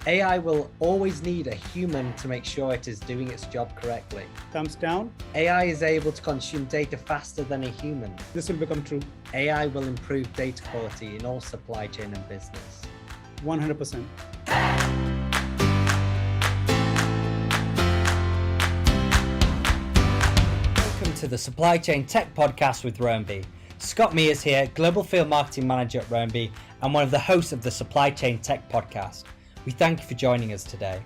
AI will always need a human to make sure it is doing its job correctly. Thumbs down. AI is able to consume data faster than a human. This will become true. AI will improve data quality in all supply chain and business. 100%. Welcome to the Supply Chain Tech Podcast with Roambee. Scott Mears here, Global Field Marketing Manager at Roambee and one of the hosts of the Supply Chain Tech Podcast. We thank you for joining us today.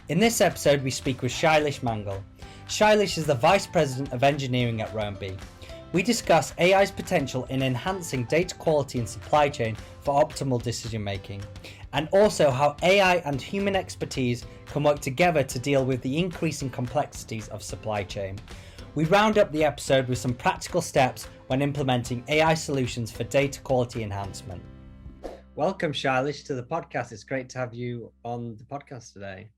In this episode, we speak with Shailesh Mangal. Shailesh is the Vice President of Engineering at Roambee. We discuss AI's potential in enhancing data quality in supply chain for optimal decision making, and also how AI and human expertise can work together to deal with the increasing complexities of supply chain. We round up the episode with some practical steps when implementing AI solutions for data quality enhancement. Welcome, Shailesh, to the podcast. It's great to have you on the podcast today.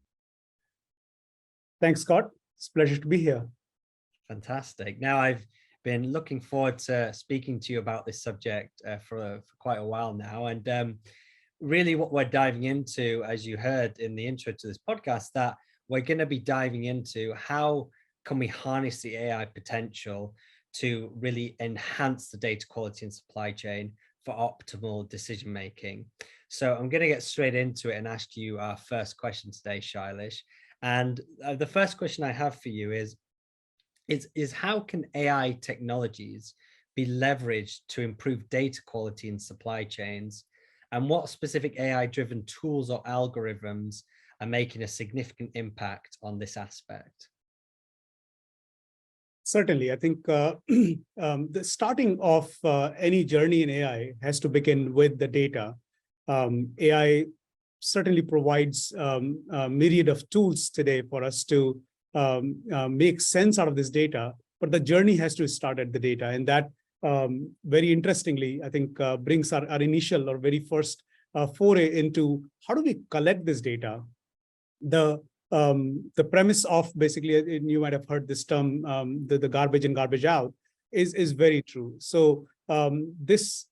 Thanks, Scott. It's a pleasure to be here. Fantastic. Now, I've been looking forward to speaking to you about this subject for quite a while now. And really what we're diving into, as you heard in the intro to this podcast, that we're going to be diving into how can we harness the AI potential to really enhance the data quality in supply chain for optimal decision making. So I'm going to get straight into it and ask you our first question today, Shailesh. And the first question I have for you is how can AI technologies be leveraged to improve data quality in supply chains? And what specific AI-driven tools or algorithms are making a significant impact on this aspect? Certainly. I think the starting of any journey in AI has to begin with the data. AI certainly provides a myriad of tools today for us to make sense out of this data, but the journey has to start at the data. And that very interestingly, I think brings our initial or very first foray into how do we collect this data. The premise of basically, and you might have heard this term, the garbage in, garbage out, is very true. So this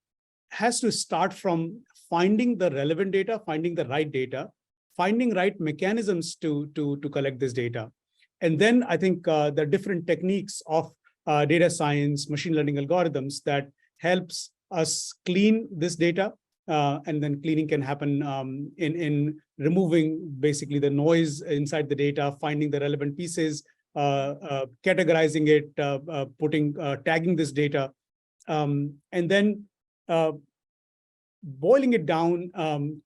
has to start from finding the relevant data, finding the right data, finding right mechanisms to collect this data. And then I think the different techniques of data science, machine learning algorithms that helps us clean this data. And then cleaning can happen in removing basically the noise inside the data, finding the relevant pieces, categorizing it, tagging this data, and then boiling it down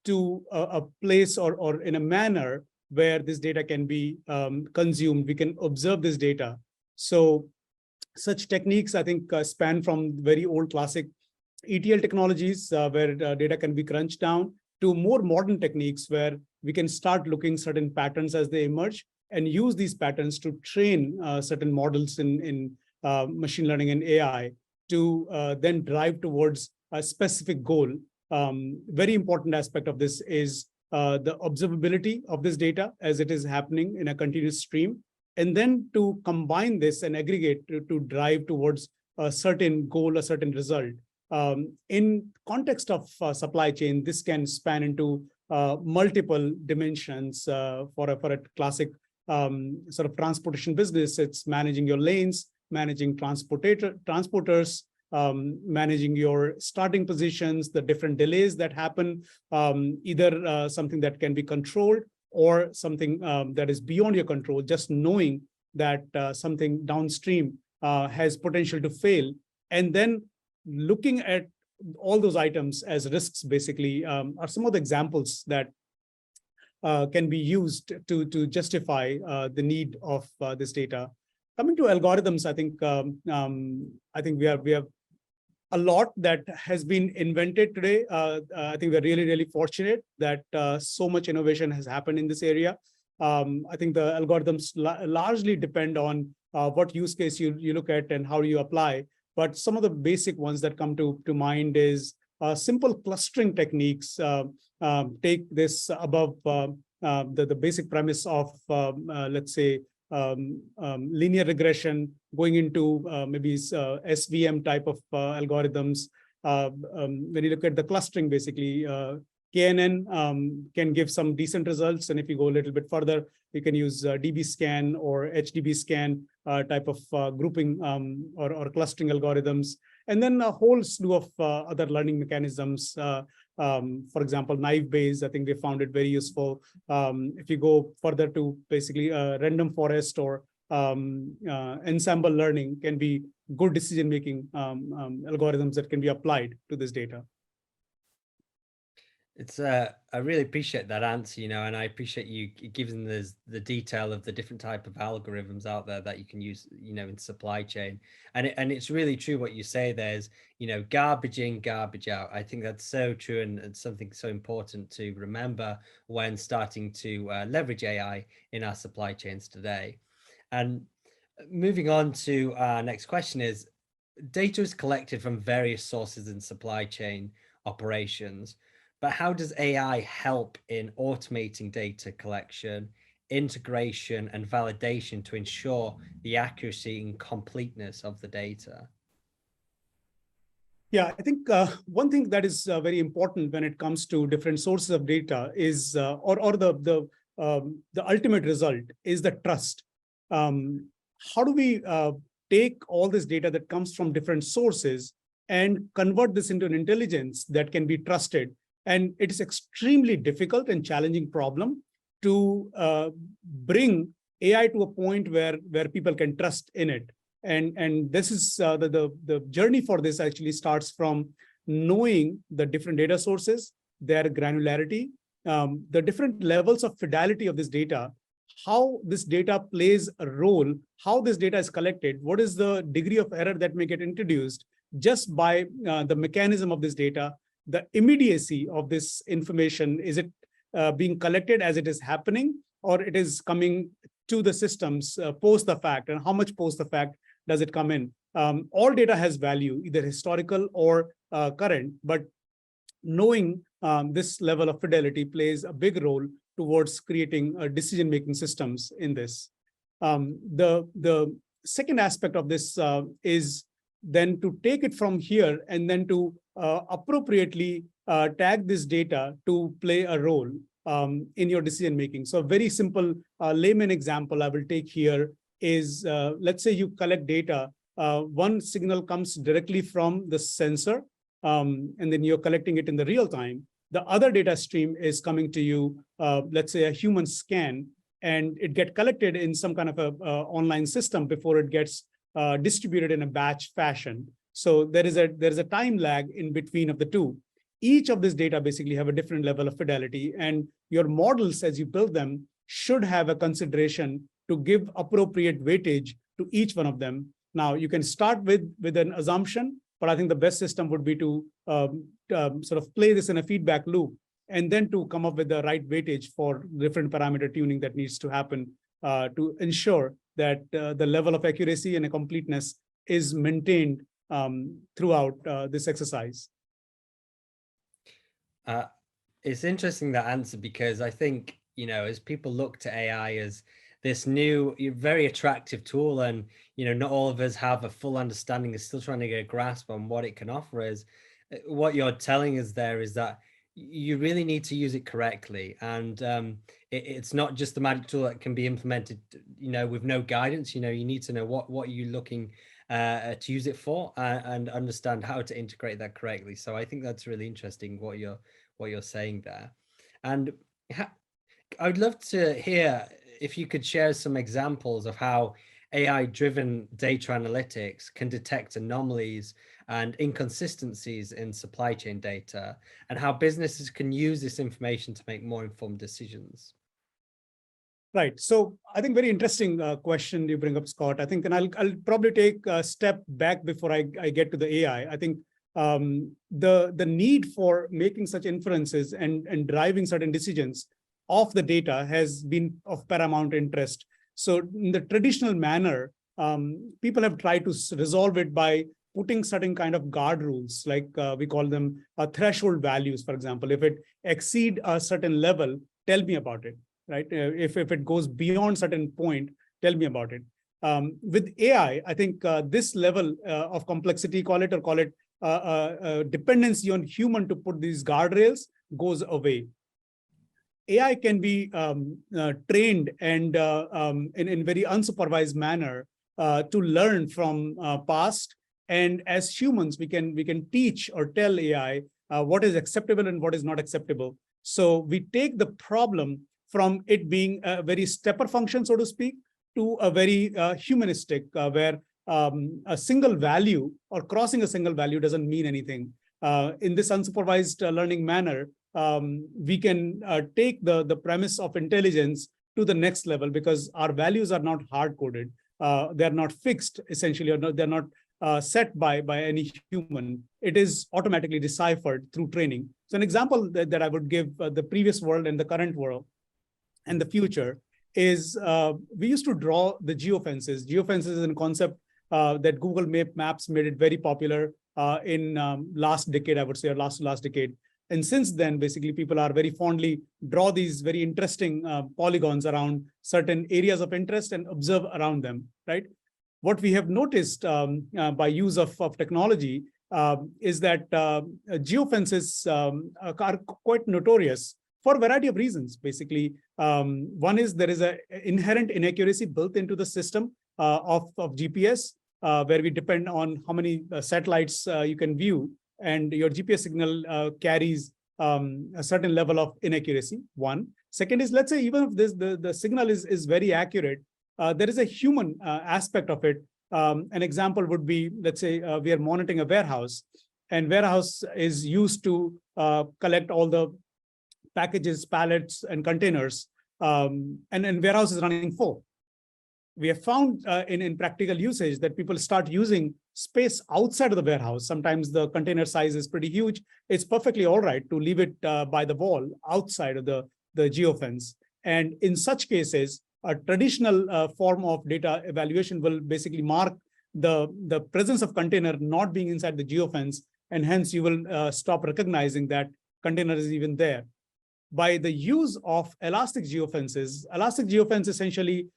to a place or in a manner where this data can be consumed. We can observe this data. So such techniques, I think, span from very old classic ETL technologies where data can be crunched down to more modern techniques where we can start looking certain patterns as they emerge and use these patterns to train certain models in machine learning and AI to then drive towards a specific goal. Very important aspect of this is the observability of this data as it is happening in a continuous stream, and then to combine this and aggregate to drive towards a certain goal, a certain result. In context of supply chain, this can span into multiple dimensions. For a classic sort of transportation business, it's managing your lanes, managing transporters, managing your starting positions, the different delays that happen, either something that can be controlled or something that is beyond your control, just knowing that something downstream has potential to fail. And then looking at all those items as risks basically are some of the examples that can be used to justify the need of this data. Coming to algorithms, I think we have a lot that has been invented today. I think we're really fortunate that so much innovation has happened in this area. I think the algorithms largely depend on what use case you look at and how you apply. But some of the basic ones that come to mind is simple clustering techniques. Take this above the basic premise of, let's say, linear regression, going into maybe SVM type of algorithms. When you look at the clustering, basically, KNN can give some decent results. And if you go a little bit further, you can use DB scan or HDB scan type of grouping or clustering algorithms. And then a whole slew of other learning mechanisms. For example, knife Bayes, I think they found it very useful. If you go further to basically random forest or ensemble learning can be good decision-making algorithms that can be applied to this data. It's I really appreciate that answer, and I appreciate you giving us the detail of the different type of algorithms out there that you can use, in supply chain. And it's really true what you say. There's, garbage in, garbage out. I think that's so true, and it's something so important to remember when starting to leverage AI in our supply chains today. And moving on to our next question is, data is collected from various sources in supply chain operations. But how does AI help in automating data collection, integration, and validation to ensure the accuracy and completeness of the data? Yeah, I think one thing that is very important when it comes to different sources of data is, or the ultimate result is the trust. How do we take all this data that comes from different sources and convert this into an intelligence that can be trusted? And it is extremely difficult and challenging problem to bring AI to a point where people can trust in it. And this is the journey for this actually starts from knowing the different data sources, their granularity, the different levels of fidelity of this data, how this data plays a role, how this data is collected, what is the degree of error that may get introduced just by the mechanism of this data, the immediacy of this information. Is it being collected as it is happening, or it is coming to the systems post the fact, and how much post the fact does it come in? All data has value, either historical or current, but knowing this level of fidelity plays a big role towards creating decision-making systems in this. The second aspect of this is then to take it from here and then to appropriately tag this data to play a role in your decision making. So a very simple layman example I will take here is, let's say you collect data. One signal comes directly from the sensor, and then you're collecting it in the real time. The other data stream is coming to you, let's say a human scan, and it gets collected in some kind of a online system before it gets distributed in a batch fashion. So there is a time lag in between of the two. Each of this data basically have a different level of fidelity, and your models as you build them should have a consideration to give appropriate weightage to each one of them. Now you can start with an assumption, but I think the best system would be to sort of play this in a feedback loop, and then to come up with the right weightage for different parameter tuning that needs to happen to ensure that the level of accuracy and completeness is maintained throughout this exercise. It's interesting, that answer, because I think, as people look to AI as this new, very attractive tool, and, not all of us have a full understanding, is still trying to get a grasp on what it can offer us. What you're telling us there is that you really need to use it correctly. And it's not just the magic tool that can be implemented, with no guidance. You need to know what you're looking to use it for, and understand how to integrate that correctly. So I think that's really interesting what you're saying there. And I would love to hear if you could share some examples of how AI-driven data analytics can detect anomalies and inconsistencies in supply chain data, and how businesses can use this information to make more informed decisions. Right. So I think very interesting question you bring up, Scott. I think, and I'll probably take a step back before I get to the AI. I think the need for making such inferences and driving certain decisions off the data has been of paramount interest. So in the traditional manner, people have tried to resolve it by putting certain kind of guard rules, like we call them threshold values, for example. If it exceed a certain level, tell me about it, right? If it goes beyond certain point, tell me about it. With AI, I think this level of complexity, call it dependency on human to put these guardrails goes away. AI can be trained and in very unsupervised manner to learn from past. And as humans, we can teach or tell AI what is acceptable and what is not acceptable. So we take the problem from it being a very stepper function, so to speak, to a very humanistic, where a single value or crossing a single value doesn't mean anything. In this unsupervised learning manner, we can take the premise of intelligence to the next level, because our values are not hard-coded. They're not fixed, essentially, or they're not set by any human. It is automatically deciphered through training. So an example that I would give, the previous world and the current world and the future, is we used to draw the geofences. Geofences is a concept that Google Maps made it very popular in last decade, I would say, or last decade. And since then, basically, people are very fondly draw these very interesting polygons around certain areas of interest and observe around them, right? What we have noticed by use of technology is that geofences are quite notorious for a variety of reasons. Basically, one is there is an inherent inaccuracy built into the system of GPS, where we depend on how many satellites you can view, and your GPS signal carries a certain level of inaccuracy. One. Second is, let's say, even if the signal is very accurate, there is a human aspect of it. An example would be, let's say, we are monitoring a warehouse, and warehouse is used to collect all the packages, pallets, and containers, and warehouse is running full. We have found in practical usage that people start using space outside of the warehouse. Sometimes the container size is pretty huge. It's perfectly all right to leave it by the wall outside of the geofence. And in such cases, a traditional form of data evaluation will basically mark the presence of container not being inside the geofence, and hence you will stop recognizing that container is even there. By the use of elastic geofences essentially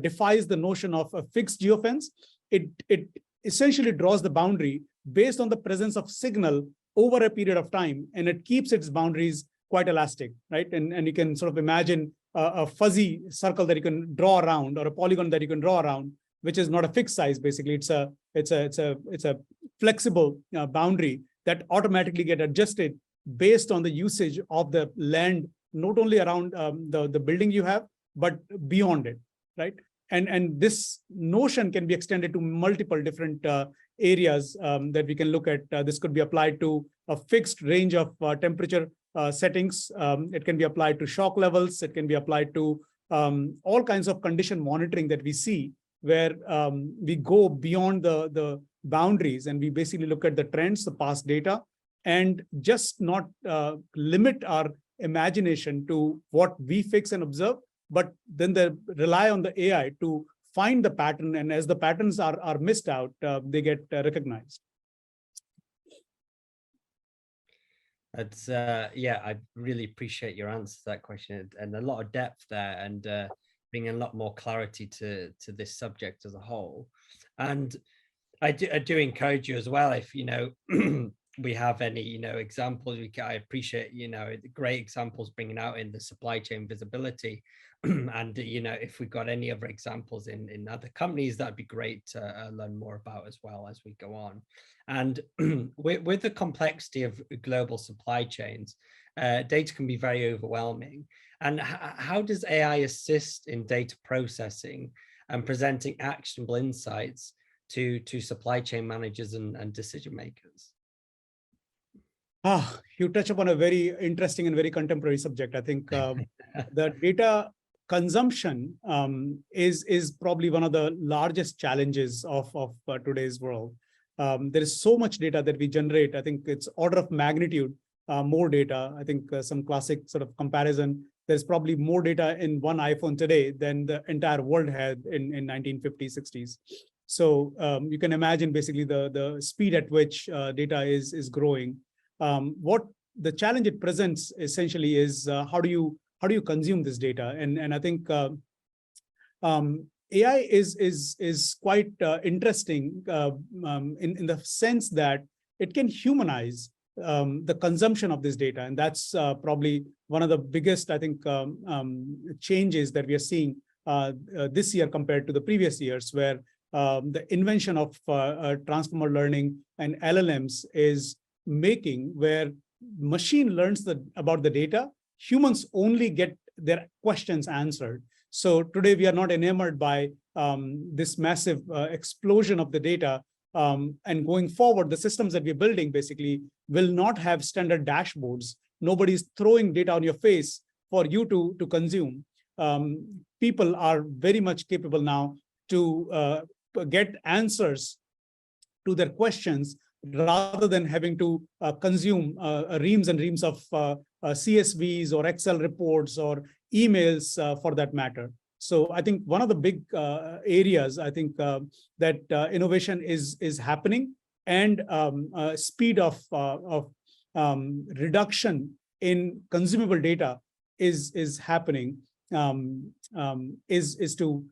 defies the notion of a fixed geofence. It essentially draws the boundary based on the presence of signal over a period of time, and it keeps its boundaries quite elastic, right? And you can sort of imagine a fuzzy circle that you can draw around, or a polygon that you can draw around, which is not a fixed size. Basically, it's a flexible boundary that automatically get adjusted based on the usage of the land, not only around the building you have, but beyond it, right? And this notion can be extended to multiple different areas that we can look at. This could be applied to a fixed range of temperature settings. It can be applied to shock levels. It can be applied to all kinds of condition monitoring that we see, where we go beyond the boundaries, and we basically look at the trends, the past data, and just not limit our imagination to what we fix and observe, but then they rely on the AI to find the pattern, and as the patterns are missed out, they get recognized. That's yeah, I really appreciate your answer to that question, and a lot of depth there, and bringing a lot more clarity to this subject as a whole. And I do encourage you as well, if we have any examples. I appreciate great examples bringing out in the supply chain visibility, and if we've got any other examples in other companies, that'd be great to learn more about as well as we go on. And with the complexity of global supply chains, data can be very overwhelming. And how does AI assist in data processing and presenting actionable insights to supply chain managers and decision makers? You touch upon a very interesting and very contemporary subject. I think the data consumption is probably one of the largest challenges of today's world. There is so much data that we generate. I think it's order of magnitude more data. I think some classic sort of comparison, there's probably more data in one iPhone today than the entire world had in 1950s, 60s. So you can imagine basically the speed at which data is growing. What the challenge it presents essentially is how do you consume this data? And I think AI is quite interesting in the sense that it can humanize the consumption of this data. And that's probably one of the biggest, I think, changes that we are seeing this year compared to the previous years, where the invention of transformer learning and LLMs is making where machine learns about the data, humans only get their questions answered. So today we are not enamored by this massive explosion of the data. And going forward, the systems that we're building basically will not have standard dashboards. Nobody's throwing data on your face for you to consume. People are very much capable now to get answers to their questions rather than having to consume reams and reams of CSVs or Excel reports or emails for that matter. So I think one of the big areas I think that innovation is happening, and speed of reduction in consumable data is happening. Is to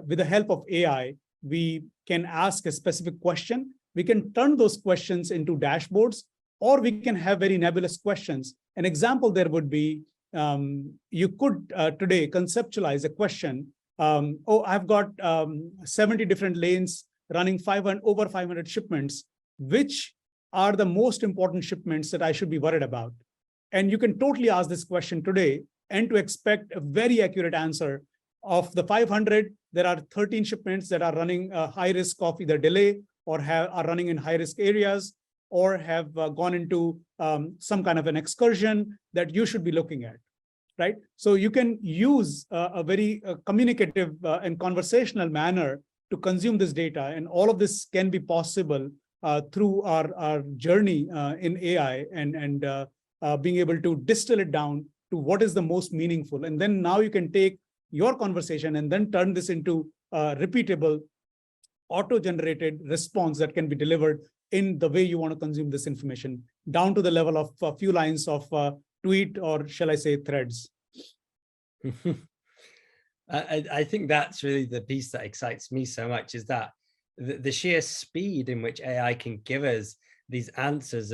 with the help of AI, we can ask a specific question. We can turn those questions into dashboards, or we can have very nebulous questions. An example there would be, you could today conceptualize a question. Oh, I've got 70 different lanes running over 500 shipments. Which are the most important shipments that I should be worried about? And you can totally ask this question today and to expect a very accurate answer. Of the 500, there are 13 shipments that are running high risk of either delay or are running in high risk areas, or have gone into some kind of an excursion that you should be looking at, right? So you can use a very communicative and conversational manner to consume this data. And all of this can be possible through our journey in AI and being able to distill it down to what is the most meaningful. And then now you can take your conversation and then turn this into a repeatable, auto-generated response that can be delivered in the way you want to consume this information, down to the level of a few lines of tweet, or shall I say threads. I think that's really the piece that excites me so much, is that the sheer speed in which AI can give us these answers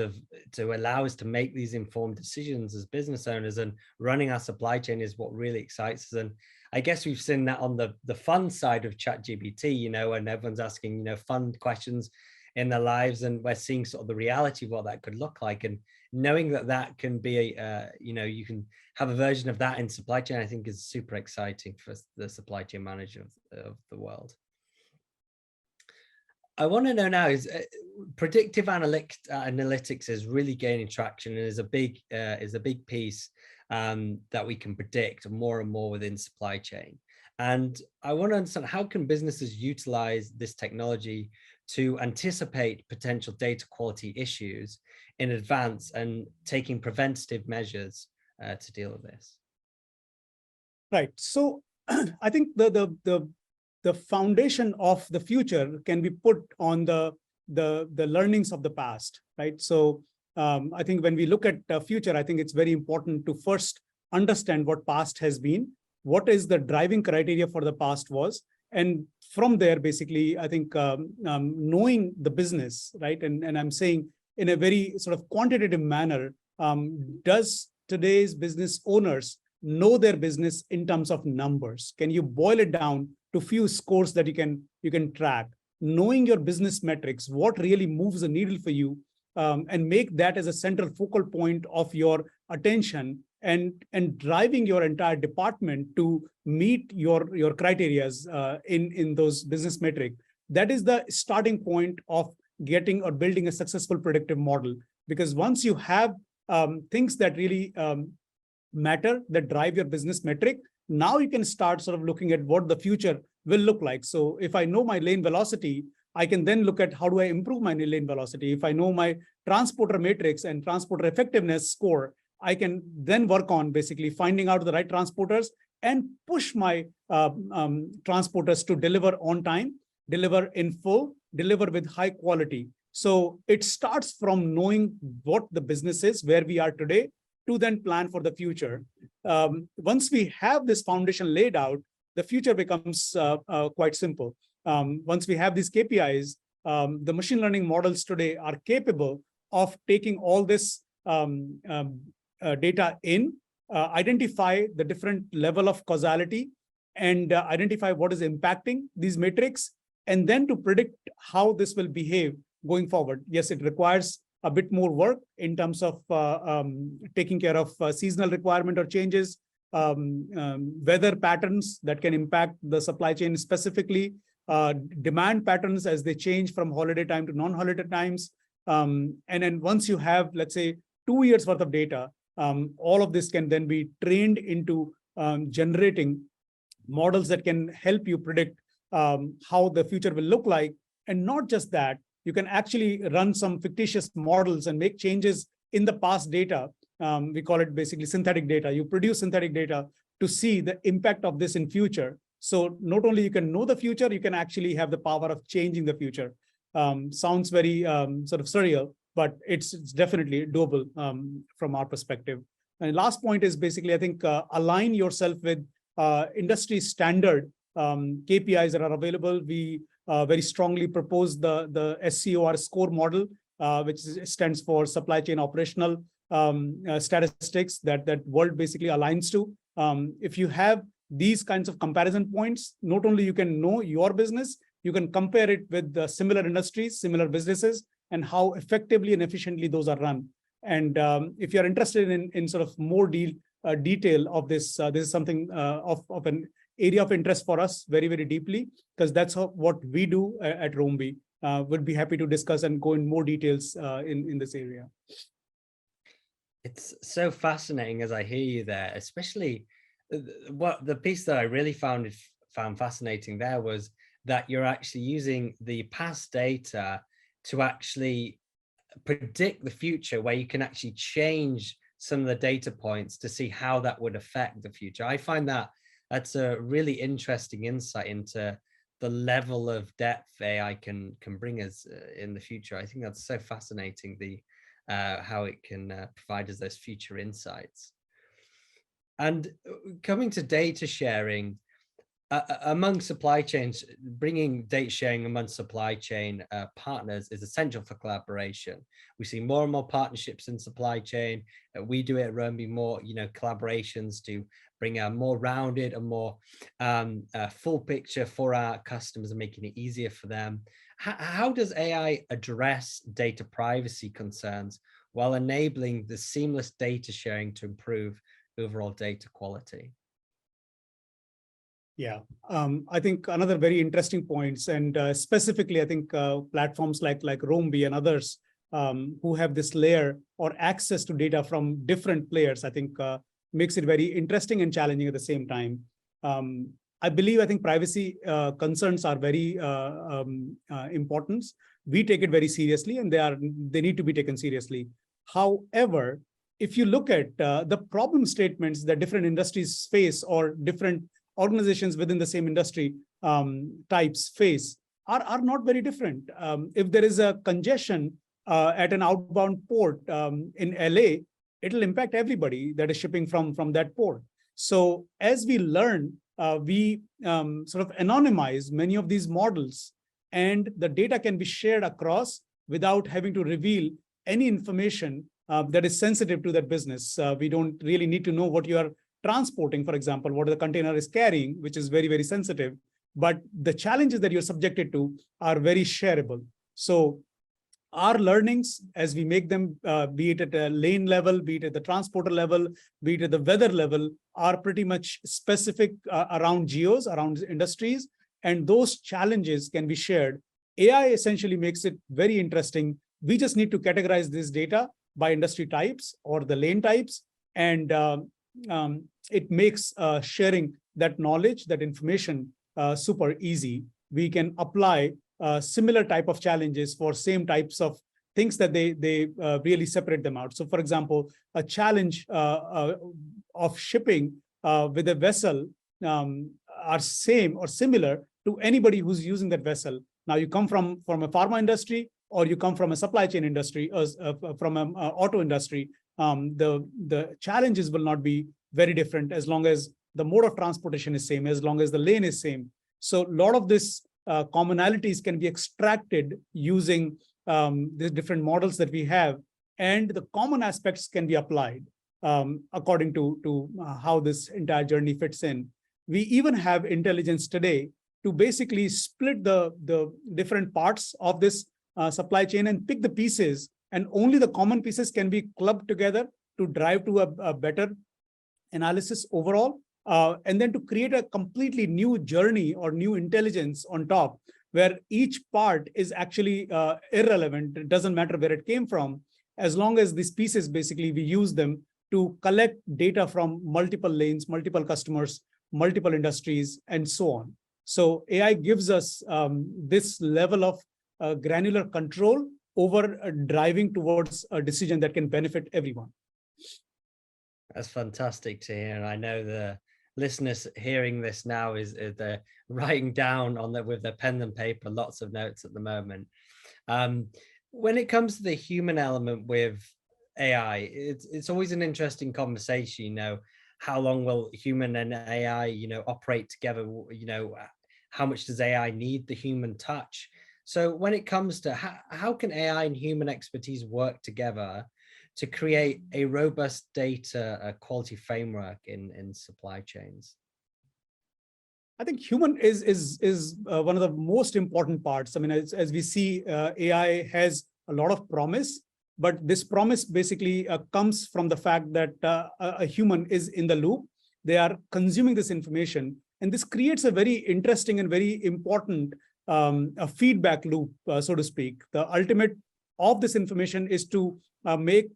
to allow us to make these informed decisions as business owners, and running our supply chain is what really excites us. And I guess we've seen that on the fun side of ChatGPT, and everyone's asking, fun questions in their lives, and we're seeing sort of the reality of what that could look like. And knowing that can be, you can have a version of that in supply chain, I think is super exciting for the supply chain manager of the world. I want to know now, is predictive analytics is really gaining traction, and is a big piece that we can predict more and more within supply chain. And I want to understand, how can businesses utilize this technology to anticipate potential data quality issues in advance and taking preventative measures to deal with this? Right. So I think the foundation of the future can be put on the learnings of the past, right? So I think when we look at the future, I think it's very important to first understand what past has been, what is the driving criteria for the past was, and from there, basically, I think knowing the business, right? And I'm saying in a very sort of quantitative manner, does today's business owners know their business in terms of numbers? Can you boil it down to few scores that you can track? Knowing your business metrics, what really moves the needle for you, and make that as a central focal point of your attention, and driving your entire department to meet your criterias in those business metrics. That is the starting point of getting or building a successful predictive model. Because once you have things that really matter, that drive your business metric, now you can start sort of looking at what the future will look like. So if I know my lane velocity, I can then look at how do I improve my lane velocity. If I know my transporter matrix and transporter effectiveness score, I can then work on basically finding out the right transporters and push my transporters to deliver on time, deliver in full, deliver with high quality. So it starts from knowing what the business is, where we are today, to then plan for the future. Once we have this foundation laid out, the future becomes quite simple. Once we have these KPIs, the machine learning models today are capable of taking all this data in, identify the different level of causality, and identify what is impacting these metrics, and then to predict how this will behave going forward. Yes, it requires a bit more work in terms of taking care of seasonal requirement or changes, weather patterns that can impact the supply chain specifically, demand patterns as they change from holiday time to non-holiday times. And then once you have, let's say, 2 years worth of data, all of this can then be trained into generating models that can help you predict how the future will look like. And not just that, you can actually run some fictitious models and make changes in the past data. We call it basically synthetic data. You produce synthetic data to see the impact of this in future. So not only you can know the future, you can actually have the power of changing the future. Sounds very sort of surreal, but it's definitely doable from our perspective. And last point is basically, I think, align yourself with industry standard KPIs that are available. We very strongly propose the SCOR score model, which stands for Supply Chain Operational Statistics, that world basically aligns to. If you have these kinds of comparison points, not only you can know your business, you can compare it with the similar industries, similar businesses, and how effectively and efficiently those are run. And if you're interested in sort of more detail of this, this is something of an area of interest for us very, very deeply, because that's what we do at Roambee. Would be happy to discuss and go in more details in this area. It's so fascinating as I hear you there, especially what the piece that I really found fascinating there was that you're actually using the past data to actually predict the future, where you can actually change some of the data points to see how that would affect the future. I find that that's a really interesting insight into the level of depth AI can bring us in the future. I think that's so fascinating, the how it can provide us those future insights. And coming to data sharing, among supply chains, bringing data sharing among supply chain partners is essential for collaboration. We see more and more partnerships in supply chain. We do it at Roambee, more, collaborations to bring a more rounded and more full picture for our customers and making it easier for them. How does AI address data privacy concerns while enabling the seamless data sharing to improve overall data quality? Yeah, I think another very interesting points, and specifically, I think platforms like Roambee and others who have this layer or access to data from different players, I think makes it very interesting and challenging at the same time. I think privacy concerns are very important. We take it very seriously, and they need to be taken seriously. However, if you look at the problem statements that different industries face, or different organizations within the same industry types face, are not very different. If there is a congestion at an outbound port in LA, it'll impact everybody that is shipping from that port. So as we learn, we sort of anonymize many of these models, and the data can be shared across without having to reveal any information that is sensitive to that business. We don't really need to know what you are transporting, for example, what the container is carrying, which is very, very sensitive. But the challenges that you're subjected to are very shareable. So our learnings, as we make them, be it at a lane level, be it at the transporter level, be it at the weather level, are pretty much specific around geos, around industries, and those challenges can be shared. AI essentially makes it very interesting. We just need to categorize this data by industry types or the lane types, and it makes sharing that knowledge, that information, super easy. We can apply similar type of challenges for same types of things that they really separate them out. So for example, a challenge of shipping with a vessel are same or similar to anybody who's using that vessel. Now you come from a pharma industry, or you come from a supply chain industry, or from an auto industry, the challenges will not be very different, as long as the mode of transportation is same, as long as the lane is same. So a lot of this commonalities can be extracted using the different models that we have, and the common aspects can be applied according to how this entire journey fits in. We even have intelligence today to basically split the different parts of this supply chain and pick the pieces, and only the common pieces can be clubbed together to drive to a better analysis overall, and then to create a completely new journey or new intelligence on top, where each part is actually irrelevant. It doesn't matter where it came from, as long as these pieces, basically, we use them to collect data from multiple lanes, multiple customers, multiple industries, and so on. So AI gives us this level of granular control over driving towards a decision that can benefit everyone. That's fantastic to hear. I know the listeners hearing this now is they're writing down on with their pen and paper lots of notes at the moment. When it comes to the human element with AI, it's always an interesting conversation. You know, how long will human and AI, operate together? How much does AI need the human touch? So when it comes to how can AI and human expertise work together to create a robust data quality framework in supply chains? I think human is one of the most important parts. I mean, as we see, AI has a lot of promise, but this promise basically comes from the fact that a human is in the loop. They are consuming this information, and this creates a very interesting and very important a feedback loop, so to speak. The ultimate of this information is to make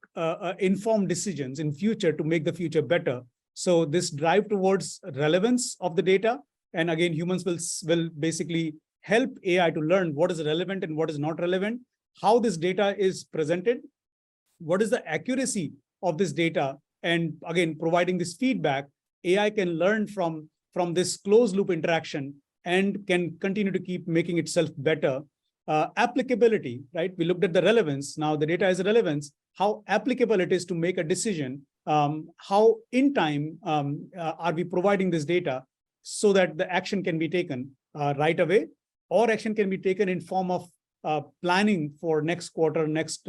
informed decisions in future to make the future better. So this drive towards relevance of the data, and again, humans will basically help AI to learn what is relevant and what is not relevant, how this data is presented, what is the accuracy of this data, and again, providing this feedback. AI can learn from this closed loop interaction and can continue to keep making itself better. Applicability, right? We looked at the relevance. Now the data is relevance, how applicable it is to make a decision, how in time are we providing this data so that the action can be taken right away, or action can be taken in form of planning for next quarter, next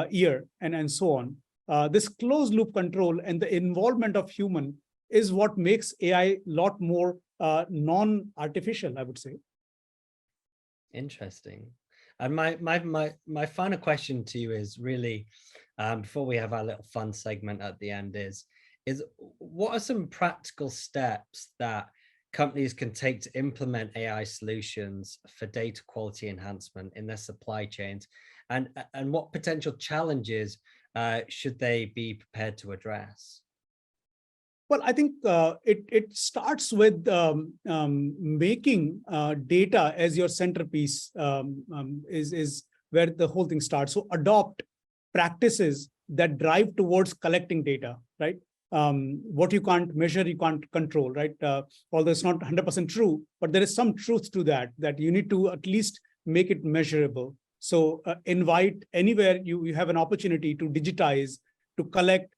year, and so on. This closed loop control and the involvement of human is what makes AI a lot more non-artificial, I would say. Interesting. And my final question to you is really, before we have our little fun segment at the end, is what are some practical steps that companies can take to implement AI solutions for data quality enhancement in their supply chains, and what potential challenges should they be prepared to address? Well, I think it starts with making data as your centerpiece is where the whole thing starts. So adopt practices that drive towards collecting data, right? What you can't measure, you can't control, right? Although it's not 100% true, but there is some truth to that you need to at least make it measurable. So invite anywhere you have an opportunity to digitize, to collect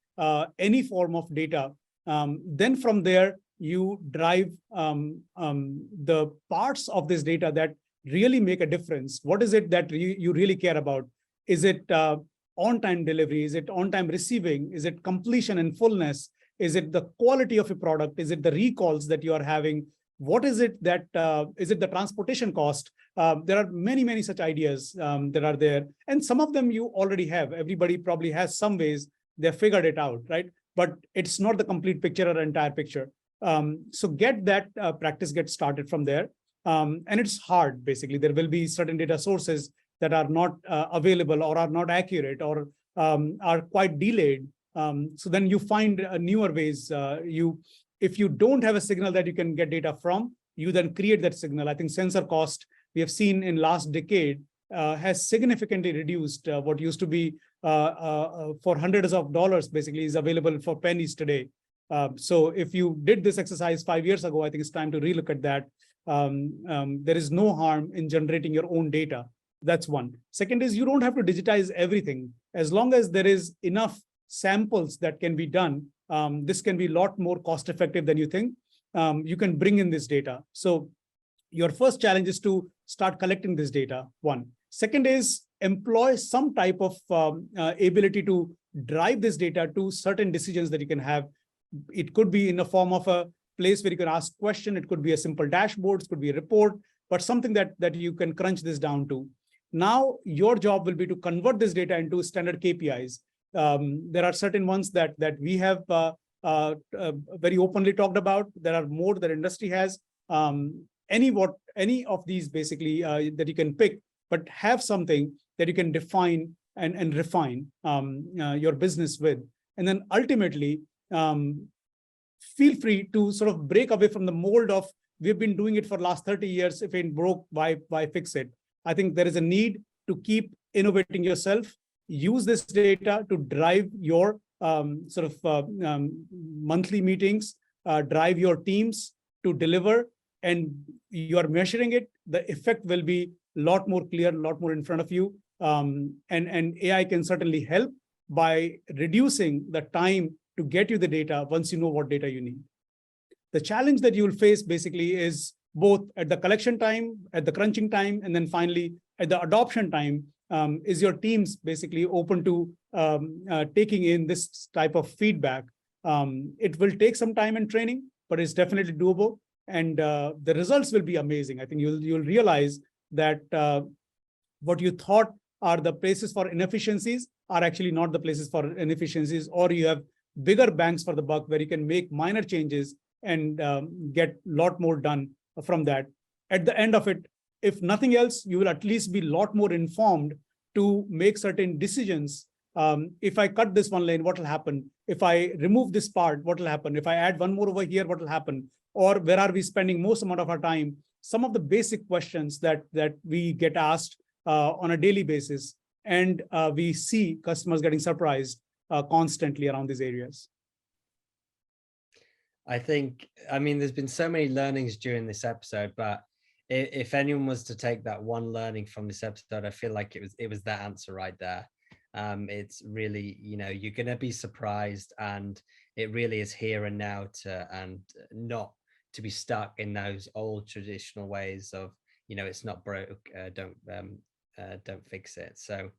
any form of data. Then from there, you drive the parts of this data that really make a difference. What is it that you really care about? Is it on-time delivery? Is it on-time receiving? Is it completion and fullness? Is it the quality of a product? Is it the recalls that you are having? What is it that, is it the transportation cost? There are many such ideas that are there. And some of them you already have. Everybody probably has some ways they've figured it out, right? But it's not the complete picture or entire picture. So get that practice, get started from there. And it's hard, basically. There will be certain data sources that are not available or are not accurate or are quite delayed. So then you find newer ways. If you don't have a signal that you can get data from, you then create that signal. I think sensor cost, we have seen in last decade, has significantly reduced. What used to be for hundreds of dollars, basically, is available for pennies today. So if you did this exercise 5 years ago, I think it's time to relook at that. There is no harm in generating your own data. That's one. Second is you don't have to digitize everything. As long as there is enough samples that can be done, this can be a lot more cost effective than you think. You can bring in this data. So your first challenge is to start collecting this data, one. Second is employ some type of ability to drive this data to certain decisions that you can have. It could be in the form of a place where you can ask question. It could be a simple dashboard. It could be a report, but something that you can crunch this down to. Now, your job will be to convert this data into standard KPIs. There are certain ones that we have very openly talked about. There are more that industry has. Any of these basically that you can pick, but have something that you can define and refine your business with. And then ultimately, feel free to sort of break away from the mold of we've been doing it for the last 30 years. If it broke, why fix it? I think there is a need to keep innovating yourself. Use this data to drive your monthly meetings, drive your teams to deliver, and you are measuring it. The effect will be a lot more clear, a lot more in front of you. And AI can certainly help by reducing the time to get you the data once you know what data you need. The challenge that you will face basically is both at the collection time, at the crunching time, and then finally at the adoption time. Is your teams basically open to taking in this type of feedback? It will take some time and training, but it's definitely doable. And the results will be amazing. I think you'll realize that what you thought are the places for inefficiencies are actually not the places for inefficiencies, or you have bigger bangs for the buck where you can make minor changes and get a lot more done from that. At the end of it, if nothing else, you will at least be a lot more informed to make certain decisions. If I cut this one lane, what will happen? If I remove this part, what will happen? If I add one more over here, what will happen? Or where are we spending most amount of our time? Some of the basic questions that we get asked on a daily basis. And we see customers getting surprised constantly around these areas. I mean, there's been so many learnings during this episode, but if anyone was to take that one learning from this episode, I feel like it was that answer right there. It's really, you're going to be surprised, and it really is here and now and not to be stuck in those old traditional ways of, it's not broke, don't fix it. So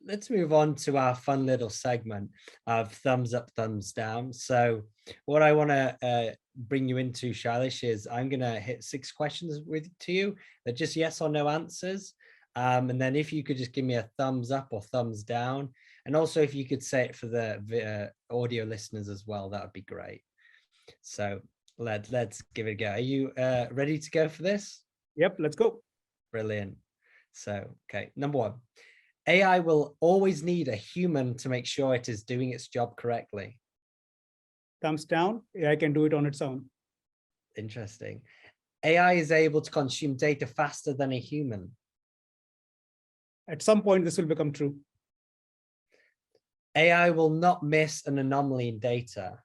let's move on to our fun little segment of thumbs up, thumbs down. So what I want to bring you into, Shailesh, is I'm going to hit 6 questions to you. They're just yes or no answers. And then if you could just give me a thumbs up or thumbs down. And also if you could say it for the audio listeners as well, that would be great. So let's give it a go. Are you ready to go for this? Yep, let's go. Brilliant. So, okay, number 1. AI will always need a human to make sure it is doing its job correctly. Thumbs down. AI can do it on its own. Interesting. AI is able to consume data faster than a human. At some point, this will become true. AI will not miss an anomaly in data.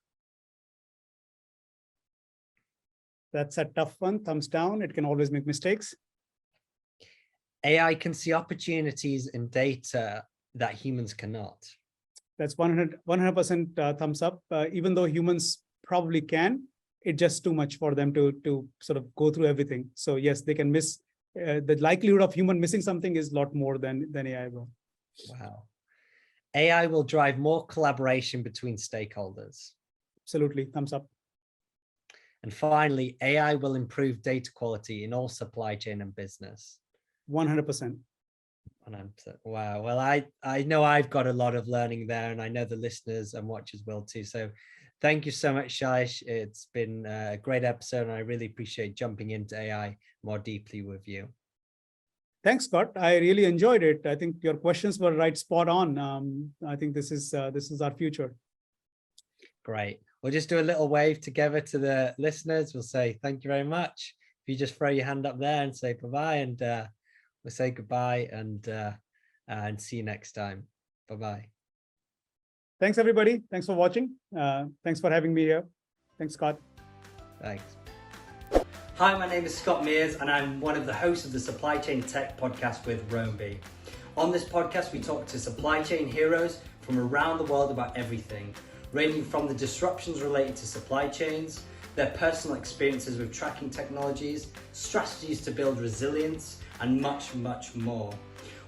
That's a tough one. Thumbs down. It can always make mistakes. AI can see opportunities in data that humans cannot. That's 100% thumbs up. Even though humans probably can, it's just too much for them to sort of go through everything. So yes, they can miss. The likelihood of human missing something is a lot more than AI will. Wow. AI will drive more collaboration between stakeholders. Absolutely, thumbs up. And finally, AI will improve data quality in all supply chain and business. 100%. 100%. Wow. Well, I know I've got a lot of learning there, and I know the listeners and watchers will too. So thank you so much, Shailesh. It's been a great episode, and I really appreciate jumping into AI more deeply with you. Thanks, Scott. I really enjoyed it. I think your questions were right spot on. I think this is our future. Great. We'll just do a little wave together to the listeners. We'll say thank you very much. If you just throw your hand up there and say bye-bye, and we'll say goodbye and see you next time. Bye-bye. Thanks, everybody. Thanks for watching. Thanks for having me here. Thanks, Scott. Thanks. Hi, my name is Scott Mears, and I'm one of the hosts of the Supply Chain Tech podcast with Roambee. On this podcast, we talk to supply chain heroes from around the world about everything, ranging from the disruptions related to supply chains, their personal experiences with tracking technologies, strategies to build resilience, and much, much more.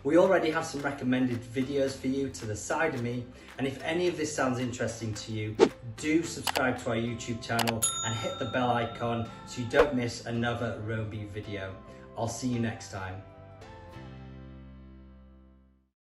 We already have some recommended videos for you to the side of me, and if any of this sounds interesting to you, do subscribe to our YouTube channel and hit the bell icon so you don't miss another Roambee video. I'll see you next time.